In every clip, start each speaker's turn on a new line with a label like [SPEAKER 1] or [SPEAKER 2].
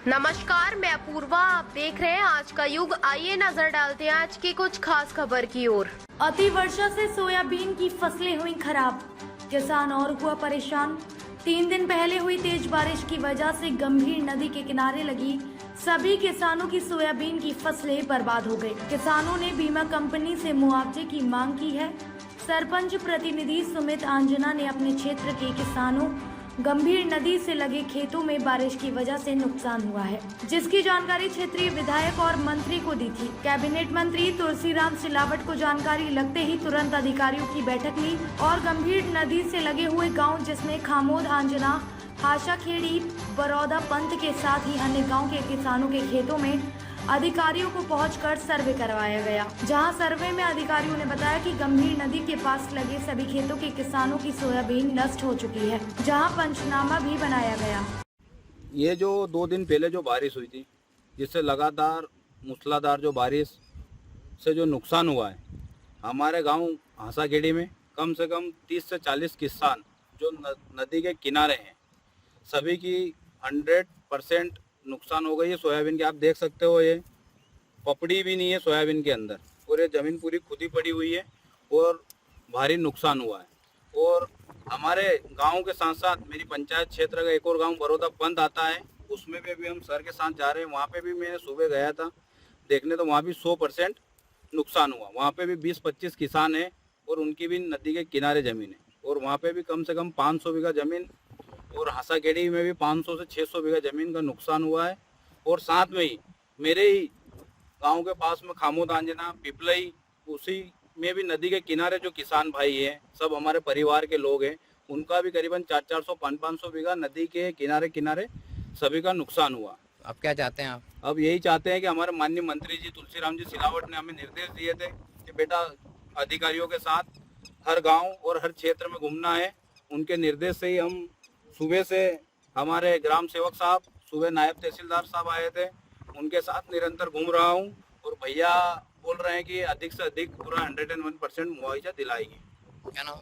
[SPEAKER 1] नमस्कार, मैं अपूर्वा। आप देख रहे हैं आज का युग। आइए नजर डालते हैं आज की कुछ खास खबर की ओर।
[SPEAKER 2] अति वर्षा से सोयाबीन की फसलें हुई खराब, किसान और हुआ परेशान। 3 दिन पहले हुई तेज बारिश की वजह से गंभीर नदी के किनारे लगी सभी किसानों की सोयाबीन की फसलें बर्बाद हो गई। किसानों ने बीमा कंपनी से मुआवजे की मांग की है। सरपंच प्रतिनिधि सुमित आंजना ने अपने क्षेत्र के किसानों गंभीर नदी से लगे खेतों में बारिश की वजह से नुकसान हुआ है, जिसकी जानकारी क्षेत्रीय विधायक और मंत्री को दी थी। कैबिनेट मंत्री तुलसीराम सिलावट को जानकारी लगते ही तुरंत अधिकारियों की बैठक ली और गंभीर नदी से लगे हुए गांव जिसमें खामोद, आंजना, हाशाखेड़ी, बरौदा पंत के साथ ही अन्य गाँव के किसानों के खेतों में अधिकारियों को पहुंचकर सर्वे करवाया गया। जहां सर्वे में अधिकारियों ने बताया कि गंभीर नदी के पास लगे सभी खेतों के किसानों की सोयाबीन नष्ट हो चुकी है, जहां पंचनामा भी बनाया गया।
[SPEAKER 3] ये जो 2 दिन पहले जो बारिश हुई थी, जिससे लगातार मूसलाधार जो बारिश से जो नुकसान हुआ है, हमारे गांव हासाखेड़ी में कम से कम 30 से 40 किसान जो नदी के किनारे हैं, सभी की 100% नुकसान हो गई है सोयाबीन की। आप देख सकते हो, ये पपड़ी भी नहीं है सोयाबीन के अंदर, और ये ज़मीन पूरी खुदी पड़ी हुई है और भारी नुकसान हुआ है। और हमारे गांव के साथ साथ मेरी पंचायत क्षेत्र का एक और गांव बरौदा पंत आता है, उसमें भी हम सर के साथ जा रहे हैं। वहाँ पे भी मैं सुबह गया था देखने, तो वहाँ भी 100% नुकसान हुआ। वहाँ पे भी 20-25 किसान हैं और उनकी भी नदी के किनारे ज़मीन है, और वहाँ पे भी कम से कम 500 बीघा ज़मीन, और हासाखेड़ी में भी 500 से 600 बीघा ज़मीन का नुकसान हुआ है। और साथ में ही मेरे ही गांव के पास में खामोद, आंजना, पिपलई, उसी में भी नदी के किनारे जो किसान भाई हैं, सब हमारे परिवार के लोग हैं, उनका भी करीबन 400-500 बीघा नदी के किनारे किनारे सभी का नुकसान हुआ।
[SPEAKER 4] अब क्या चाहते हैं आप?
[SPEAKER 3] अब यही चाहते हैं कि हमारे माननीय मंत्री जी तुलसीराम जी सिलावट ने हमें निर्देश दिए थे कि बेटा अधिकारियों के साथ हर गाँव और हर क्षेत्र में घूमना है। उनके निर्देश से ही हम सुबह से, हमारे ग्राम सेवक साहब, सुबह नायब तहसीलदार साहब आए थे, उनके साथ निरंतर घूम रहा हूं। और भैया बोल रहे हैं कि अधिक से अधिक पूरा 101% मुआवजा दिलाएंगे।
[SPEAKER 4] क्या नाम?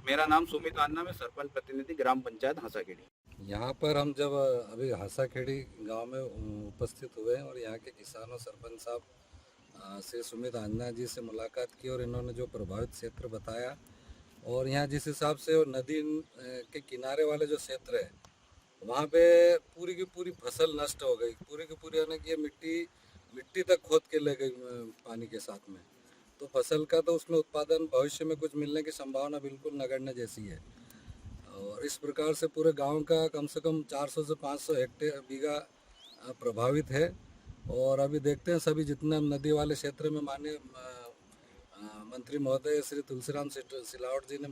[SPEAKER 3] मेरा नाम सुमित आन्ना, में सरपंच प्रतिनिधि ग्राम पंचायत हासाखेड़ी।
[SPEAKER 5] यहाँ पर हम जब अभी हासाखेड़ी गांव में उपस्थित हुए और यहाँ के किसानों, सरपंच साहब से सुमित आन्ना जी से मुलाकात की, और इन्होंने जो प्रभावित क्षेत्र बताया, और यहाँ जिस हिसाब से नदी के किनारे वाले जो क्षेत्र है, वहाँ पे पूरी की पूरी फसल नष्ट हो गई, पूरी की पूरी, यानी कि मिट्टी तक खोद के ले गई पानी के साथ में। तो फसल का तो उसमें उत्पादन भविष्य में कुछ मिलने की संभावना बिल्कुल नगण्य जैसी है। और इस प्रकार से पूरे गांव का कम से कम 400 से 500 हेक्टेयर बीघा प्रभावित है। और अभी देखते हैं सभी जितना नदी वाले क्षेत्र में माननीय मंत्री महोदय श्री तुलसीराम सिलावट जी ने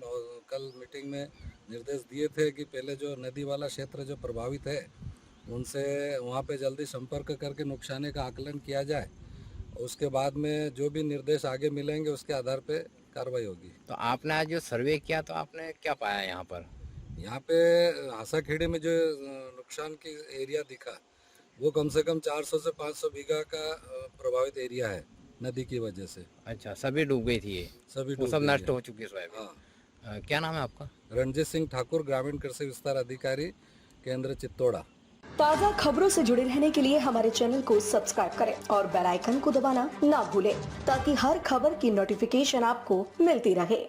[SPEAKER 5] कल मीटिंग में निर्देश दिए थे कि पहले जो नदी वाला क्षेत्र जो प्रभावित है, उनसे वहाँ पे जल्दी संपर्क करके नुकसानी का आकलन किया जाए। उसके बाद में जो भी निर्देश आगे मिलेंगे उसके आधार पे कार्रवाई होगी।
[SPEAKER 4] तो आपने आज जो सर्वे किया, तो आपने क्या पाया यहाँ पर?
[SPEAKER 5] यहाँ पे हासाखेड़ी में जो नुकसान की एरिया दिखा, वो कम से कम 400 से 500 बीघा का प्रभावित एरिया है नदी की वजह से।
[SPEAKER 4] अच्छा, सभी डूब गई थी ये?
[SPEAKER 5] सभी
[SPEAKER 4] वो सब नष्ट हो चुकी है सोयाबीन?
[SPEAKER 5] हाँ।
[SPEAKER 4] क्या नाम है आपका?
[SPEAKER 5] रणजीत सिंह ठाकुर, ग्रामीण कृषि विस्तार अधिकारी, केंद्र चित्तौड़ा।
[SPEAKER 6] ताज़ा खबरों से जुड़े रहने के लिए हमारे चैनल को सब्सक्राइब करें और बेल आइकन को दबाना ना भूलें, ताकि हर खबर की नोटिफिकेशन आपको मिलती रहे।